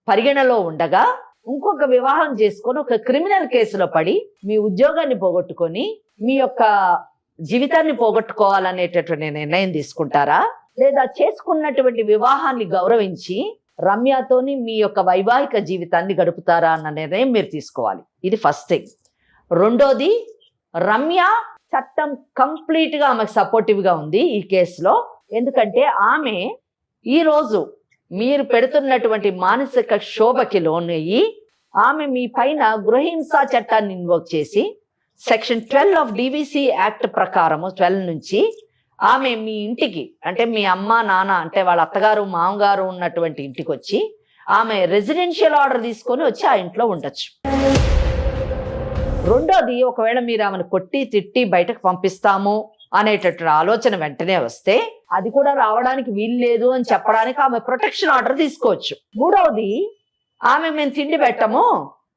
పరిగణలో ఉండగా ఇంకొక వివాహం చేసుకొని ఒక క్రిమినల్ కేసులో పడి మీ ఉద్యోగాన్ని పోగొట్టుకొని మీ యొక్క జీవితాన్ని పోగొట్టుకోవాలనేటటువంటి నిర్ణయం తీసుకుంటారా, లేదా చేసుకున్నటువంటి వివాహాన్ని గౌరవించి రమ్యతోని మీ యొక్క వైవాహిక జీవితాన్ని గడుపుతారా అన్న నిర్ణయం మీరు తీసుకోవాలి. ఇది ఫస్ట్ థింగ్. రెండోది, రమ్య చట్టం కంప్లీట్ గా ఆమెకు సపోర్టివ్ గా ఉంది ఈ కేసులో. ఎందుకంటే ఆమె ఈరోజు మీరు పెడుతున్నటువంటి మానసిక శోభకి లోనయ్యి ఆమె మీ పైన గృహహింసా చట్టాన్ని ఇన్వోక్ చేసి సెక్షన్ 12 ఆఫ్ DVC యాక్ట్ ప్రకారము 12 నుంచి ఆమె మీ ఇంటికి అంటే మీ అమ్మ నాన్న అంటే వాళ్ళ అత్తగారు మామగారు ఉన్నటువంటి ఇంటికి వచ్చి ఆమె రెసిడెన్షియల్ ఆర్డర్ తీసుకొని వచ్చి ఆ ఇంట్లో ఉండొచ్చు. రెండోది, ఒకవేళ మీరు ఆమెను కొట్టి తిట్టి బయటకు పంపిస్తాము అనేటటువంటి ఆలోచన వెంటనే వస్తే అది కూడా రావడానికి వీలు లేదు అని చెప్పడానికి ఆమె ప్రొటెక్షన్ ఆర్డర్ తీసుకోవచ్చు. మూడవది, ఆమె మేము తిండి పెట్టము,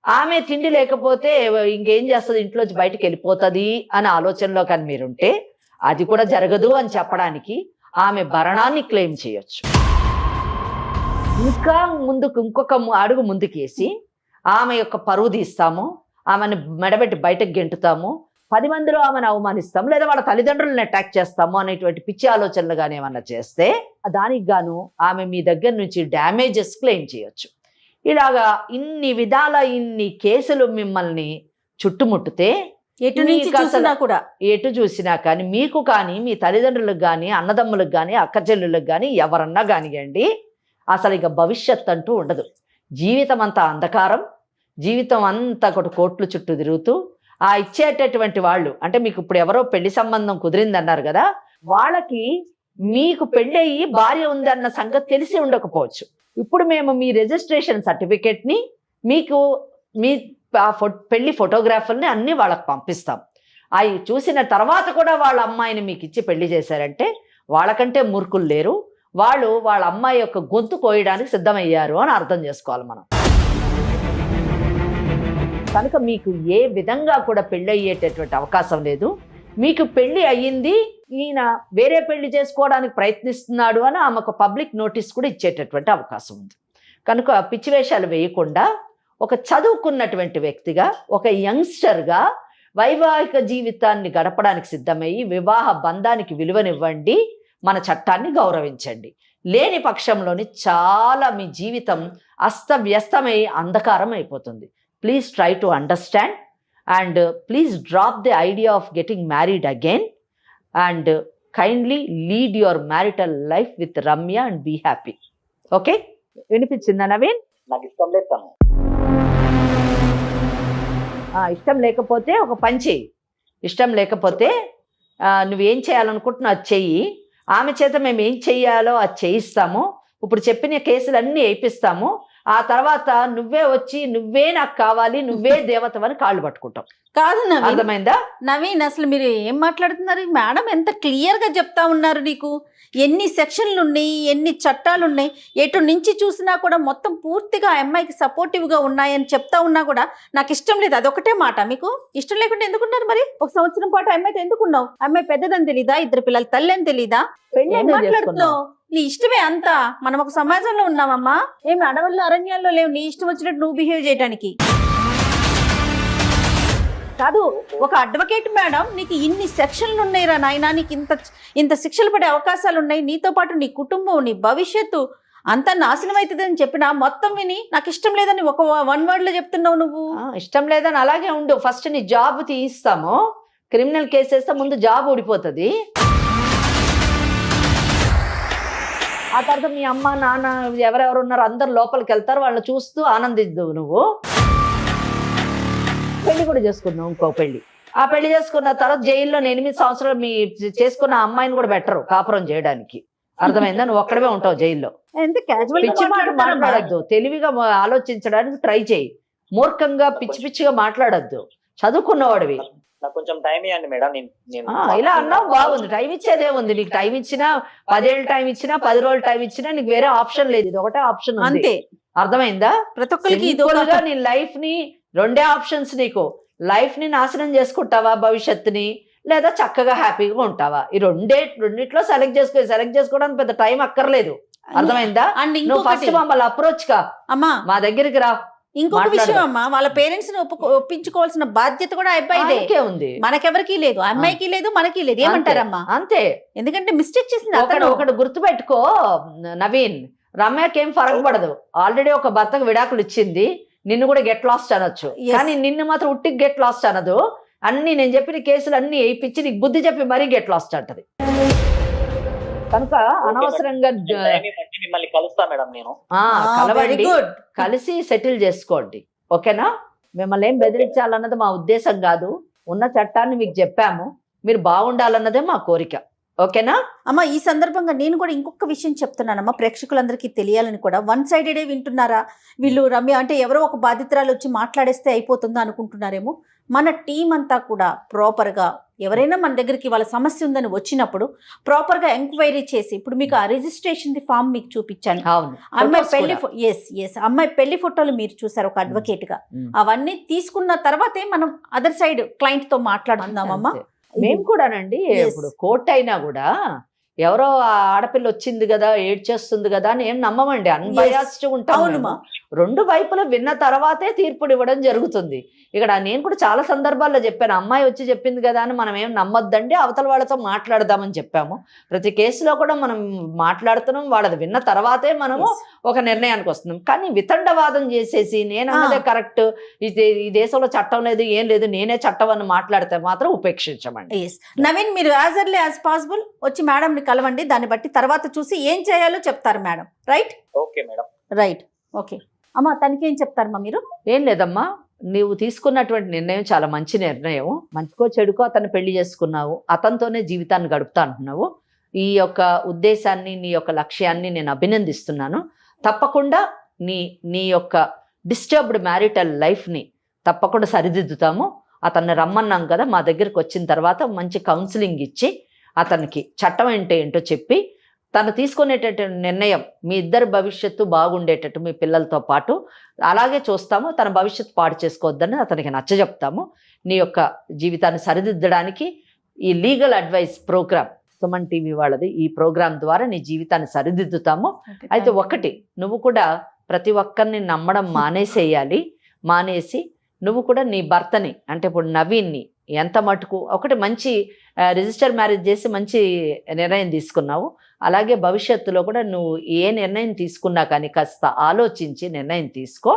ఆమె తిండి లేకపోతే ఇంకేం చేస్తుంది, ఇంట్లోంచి బయటకు వెళ్ళిపోతుంది అనే ఆలోచనలో కానీ మీరుంటే అది కూడా జరగదు అని చెప్పడానికి ఆమె భరణాన్ని క్లెయిమ్ చేయొచ్చు. ఇంకా ముందుకు ఇంకొక అడుగు ముందుకేసి ఆమె యొక్క పరువు తీస్తాము, ఆమెను మెడబెట్టి బయటకు గెంటుతాము, 10 మందిలో ఆమెను అవమానిస్తాము, లేదా వాళ్ళ తల్లిదండ్రులను అటాక్ చేస్తాము అనేటువంటి పిచ్చి ఆలోచనలు కానీ ఏమన్నా చేస్తే దానికి గాను ఆమె మీ దగ్గర నుంచి డ్యామేజెస్ క్లెయిమ్ చేయొచ్చు. ఇలాగా ఇన్ని విధాల ఇన్ని కేసులు మిమ్మల్ని చుట్టుముట్టితే ఎటు చూసినా కానీ మీకు కానీ మీ తల్లిదండ్రులకు కానీ అన్నదమ్ములకు కానీ అక్కచెల్లులకు కానీ ఎవరన్నా కానివ్వండి అసలు ఇక భవిష్యత్ అంటూ ఉండదు. జీవితం అంతా అంధకారం, జీవితం అంతా ఒకటి కోట్లు చుట్టూ తిరుగుతూ ఆ ఇచ్చేటటువంటి వాళ్ళు అంటే మీకు ఇప్పుడు ఎవరో పెళ్లి సంబంధం కుదిరిందన్నారు కదా, వాళ్ళకి మీకు పెళ్ళయి భార్య ఉందన్న సంగతి తెలిసి ఉండకపోవచ్చు. ఇప్పుడు మేము మీ రిజిస్ట్రేషన్ సర్టిఫికేట్ని మీకు మీ పెళ్లి ఫోటోగ్రాఫర్ని అన్ని వాళ్ళకి పంపిస్తాం. అవి చూసిన తర్వాత కూడా వాళ్ళ అమ్మాయిని మీకు ఇచ్చి పెళ్లి చేశారంటే వాళ్ళకంటే మూర్ఖులు లేరు. వాళ్ళు వాళ్ళ అమ్మాయి యొక్క గొంతు కోయడానికి సిద్ధమయ్యారు అని అర్థం చేసుకోవాలి మనం. కనుక మీకు ఏ విధంగా కూడా పెళ్ళి అయ్యేటటువంటి అవకాశం లేదు. మీకు పెళ్లి అయ్యింది, ఈయన వేరే పెళ్లి చేసుకోవడానికి ప్రయత్నిస్తున్నాడు అని ఆమెకు పబ్లిక్ నోటీస్ కూడా ఇచ్చేటటువంటి అవకాశం ఉంది. కనుక పిచ్చి వేషాలు వేయకుండా ఒక చదువుకున్నటువంటి వ్యక్తిగా, ఒక యంగ్స్టర్గా వైవాహిక జీవితాన్ని గడపడానికి సిద్ధమయ్యి వివాహ బంధానికి విలువనివ్వండి, మన చట్టాన్ని గౌరవించండి. లేని పక్షంలోని చాలా మీ జీవితం అస్తవ్యస్తమై అంధకారం అయిపోతుంది. Please try to understand and please drop the idea of getting married again and kindly lead your marital life with Ramya and be happy. Okay? వినిపించిందా నవీన్? నాకు ఇష్టం లేదు తను. ఇష్టం లేకపోతే ఒక పని చెయ్యి. ఇష్టం లేకపోతే నువ్వేం చేయాలనుకుంటున్నావు అది చెయ్యి. ఆమె చేత మేము ఏం చెయ్యాలో అది చేయిస్తాము. ఇప్పుడు చెప్పిన కేసులన్నీ వేయిస్తాము. ఆ తర్వాత నువ్వే వచ్చి నువ్వే నాకు కావాలి, నువ్వే దేవతవని కాళ్ళు పట్టుకుంటాం. కాదు నవీన్, అర్థమైందా? నవీన్ అసలు మీరు ఏం మాట్లాడుతున్నారు? మేడం ఎంత క్లియర్ గా చెప్తా ఉన్నారు. నీకు ఎన్ని సెక్షన్లు ఉన్నాయి, ఎన్ని చట్టాలు ఉన్నాయి, ఎటు నుంచి చూసినా కూడా మొత్తం పూర్తిగా ఆ అమ్మాయికి సపోర్టివ్ గా ఉన్నాయని చెప్తా ఉన్నా కూడా నాకు ఇష్టం లేదు. అదొకటే మాట. మీకు ఇష్టం లేకుండా ఎందుకున్నారు మరి? ఒక సంవత్సరం పాటు అమ్మాయితో ఎందుకున్నావు? అమ్మాయి పెద్దదని తెలీదా? 2 పిల్లల తల్లి అని తెలీదా? ఏం మాట్లాడుతున్నావు? నీ ఇష్టమే అంతా. మనం ఒక సమాజంలో ఉన్నామమ్మా. ఏమి అడవుల్లో అరణ్యాల్లో లేవు నీ ఇష్టం వచ్చినట్టు నువ్వు బిహేవ్ చేయడానికి. కాదు, ఒక అడ్వకేట్ మేడం నీకు ఇన్ని సెక్షన్లు ఉన్నాయిరా నాయనా, నీకు ఇంత శిక్షలు పడే అవకాశాలు ఉన్నాయి, నీతో పాటు నీ కుటుంబం, నీ భవిష్యత్తు అంతా నాశనం అవుతుందని చెప్పినా మొత్తం విని నాకు ఇష్టం లేదని ఒక 1 word లో చెప్తున్నావు నువ్వు. ఇష్టం లేదని అలాగే ఉండు. ఫస్ట్ నీ జాబ్ తీయిస్తాము. క్రిమినల్ కేసు వేస్తే ముందు జాబ్ ఊడిపోతుంది. ఆ తర్వాత మీ అమ్మ నాన్న ఎవరెవరు ఉన్నారో అందరు లోపలికి వెళ్తారు. వాళ్ళని చూస్తూ ఆనందిద్దు. నువ్వు పెళ్లి కూడా చేసుకున్నావు, ఇంకో పెళ్లి. ఆ పెళ్లి చేసుకున్న తర్వాత జైల్లో 8 సంవత్సరాలు మీ చేసుకున్న అమ్మాయిని కూడా బెటరు కాపురం చేయడానికి. అర్థమైందా? నువ్వు ఒక్కడమే ఉంటావు జైల్లో. పిచ్చి మాట మాట్లాడద్దు. తెలివిగా ఆలోచించడానికి ట్రై చేయి. మూర్ఖంగా పిచ్చి పిచ్చిగా మాట్లాడద్దు. చదువుకున్నవాడివి. కొంచెం టైం ఇవ్వండి మేడం. ఇలా అన్నావు బాగుంది. టైం ఇచ్చేదే ఉంది. నీకు టైం ఇచ్చినా 10 ఏళ్ళు టైం ఇచ్చినా 10 రోజులు టైం ఇచ్చినా నీకు వేరే ఆప్షన్ లేదు. ఇది ఒకటే ఆప్షన్ అంతే. అర్థమైందా? ప్రతి ఒక్కరికి నీ లైఫ్ ని 2 ఆప్షన్స్. నీకు లైఫ్ ని నాశనం చేసుకుంటావా భవిష్యత్తుని, లేదా చక్కగా హ్యాపీగా ఉంటావా? ఈ రెండిట్లో సెలెక్ట్ చేసుకోవడానికి పెద్ద టైం అక్కర్లేదు. అర్థమైందా? నువ్వు ఫస్ట్ మమ్మల్ని అప్రోచ్ కా అమ్మా, మా దగ్గరికి రా. ఇంకొక విషయం అమ్మా, వాళ్ళ పేరెంట్స్ ని ఒప్పించుకోవాల్సిన బాధ్యత కూడా అబ్బాయిదే ఉంది. మనకెవరికి లేదు, అమ్మాయికి లేదు, మనకి లేదు. ఏమంటారమ్మా? అంతే. ఎందుకంటే మిస్టేక్ చేసింది ఒకటి గుర్తుపెట్టుకో నవీన్, రమ్యకి ఏం ఫరక్ పడదు. ఆల్రెడీ ఒక భర్తకు విడాకులు ఇచ్చింది. నిన్ను కూడా గెట్ లాస్ట్ అనొచ్చు, కానీ నిన్ను మాత్రం ఉట్టికి గెట్ లాస్ట్ అనదు. అన్ని నేను చెప్పిన కేసులు అన్ని వేయించి నీకు బుద్ధి చెప్పి మరీ గెట్ లాస్ట్ అంటది. కనుక అనవసరంగా మిమ్మల్ని కలుస్తా మేడం. నేను కలవండి, కలిసి సెటిల్ చేసుకోండి. ఓకేనా? మిమ్మల్ని ఏం బెదిరించాలన్నది మా ఉద్దేశం కాదు. ఉన్న చట్టాన్ని మీకు చెప్పాము, మీరు బాగుండాలన్నదే మా కోరిక. ఓకేనా అమ్మ? ఈ సందర్భంగా నేను కూడా ఇంకొక విషయం చెప్తున్నానమ్మా, ప్రేక్షకులందరికీ తెలియాలని కూడా. 1 sided వింటున్నారా వీళ్ళు? రమ్య అంటే ఎవరో ఒక బాధితురాలు వచ్చి మాట్లాడేస్తే అయిపోతుందా అనుకుంటున్నారేమో. మన టీం అంతా కూడా ప్రాపర్గా, ఎవరైనా మన దగ్గరికి వాళ్ళ సమస్య ఉందని వచ్చినప్పుడు ప్రాపర్గా ఎంక్వైరీ చేసి, ఇప్పుడు మీకు ఆ రిజిస్ట్రేషన్ ఫామ్ మీకు చూపించాను. అమ్మాయి పెళ్లి అమ్మాయి పెళ్లి ఫోటోలు మీరు చూసారు ఒక అడ్వకేట్ గా. అవన్నీ తీసుకున్న తర్వాతే మనం అదర్ సైడ్ క్లయింట్ తో మాట్లాడుకుందామమ్మా. మేము కూడానండి. ఇప్పుడు కోర్టు అయినా కూడా ఎవరో ఆడపిల్ల వచ్చింది కదా, ఏడ్చేస్తుంది కదా అని ఏం నమ్మమండి. అన్బయాస్డ్ ఉంటాము. 2 వైపులు విన్న తర్వాతే తీర్పుడు ఇవ్వడం జరుగుతుంది. ఇక్కడ నేను కూడా చాలా సందర్భాల్లో చెప్పాను, అమ్మాయి వచ్చి చెప్పింది కదా అని మనం ఏం నమ్మొద్దండి, అవతల వాళ్ళతో మాట్లాడదామని చెప్పాము. ప్రతి కేసులో కూడా మనం మాట్లాడుతున్నాం, వాళ్ళది విన్న తర్వాతే మనము ఒక నిర్ణయానికి వస్తున్నాం. కానీ వితండవాదం చేసేసి నేను అన్నదే కరెక్ట్, ఈ దేశంలో చట్టం లేదు, ఏం లేదు, నేనే చట్టం అని మాట్లాడితే మాత్రం ఉపేక్షించమండి. నవీన్, మీరు యాజ్ ఎర్లీ యాజ్ పాసిబుల్ వచ్చి మేడం కలవండి. దాన్ని బట్టి తర్వాత చూసి ఏం చేయాలో చెప్తారు madam. Right? Okay madam. Right, okay అమ్మా. తనకి ఏం చెప్తారమ్మా మీరు? ఏం లేదమ్మా, నీవు తీసుకున్నటువంటి నిర్ణయం చాలా మంచి నిర్ణయం. మంచికో చెడుకో అతను పెళ్లి చేసుకున్నావు, అతనితోనే జీవితాన్ని గడుపుతా అంటున్నావు. ఈ యొక్క ఉద్దేశాన్ని, నీ యొక్క లక్ష్యాన్ని నేను అభినందిస్తున్నాను. తప్పకుండా నీ యొక్క డిస్టర్బ్డ్ మ్యారిటల్ లైఫ్ని తప్పకుండా సరిదిద్దుతాము. అతన్ని రమ్మన్నాం కదా, మా దగ్గరికి వచ్చిన తర్వాత మంచి కౌన్సిలింగ్ ఇచ్చి అతనికి చట్టం అంటే ఏంటో చెప్పి తను తీసుకునేటటువంటి నిర్ణయం మీ ఇద్దరి భవిష్యత్తు బాగుండేటట్టు మీ పిల్లలతో పాటు అలాగే చూస్తాము. తన భవిష్యత్తు పాడు చేసుకోవద్దని అతనికి నచ్చజెప్తాము. నీ యొక్క జీవితాన్ని సరిదిద్దడానికి ఈ legal advice programme Suman TV వాళ్ళది, ఈ ప్రోగ్రాం ద్వారా నీ జీవితాన్ని సరిదిద్దుతాము. అయితే ఒకటి, నువ్వు కూడా ప్రతి ఒక్కరిని నమ్మడం మానేసేయాలి. మానేసి నువ్వు కూడా నీ భర్తని, అంటే ఇప్పుడు నవీన్ని ఎంత మటుకు ఒకటి మంచి రిజిస్టర్ మ్యారేజ్ చేసి మంచి నిర్ణయం తీసుకున్నావు. అలాగే భవిష్యత్తులో కూడా నువ్వు ఏ నిర్ణయం తీసుకున్నా కానీ కాస్త ఆలోచించి నిర్ణయం తీసుకో.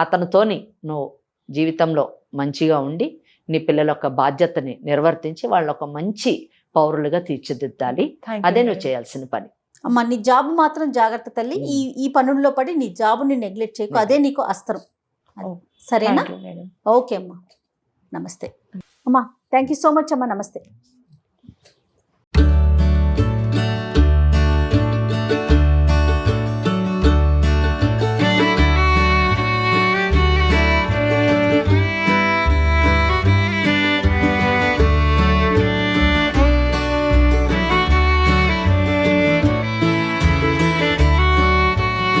అతనితోని నువ్వు జీవితంలో మంచిగా ఉండి నీ పిల్లల యొక్క బాధ్యతని నిర్వర్తించి వాళ్ళ ఒక మంచి పౌరులుగా తీర్చిదిద్దాలి. అదే నువ్వు చేయాల్సిన పని. అమ్మ, నీ జాబ్ మాత్రం జాగ్రత్త తల్లి. ఈ పనుల్లో పడి నీ జాబుని నెగ్లెక్ట్ చేయకు, అదే నీకు అస్త్రం. సరేనా? ఓకే అమ్మా, నమస్తే అమ్మా. థ్యాంక్ యూ సో మచ్ అమ్మా. నమస్తే.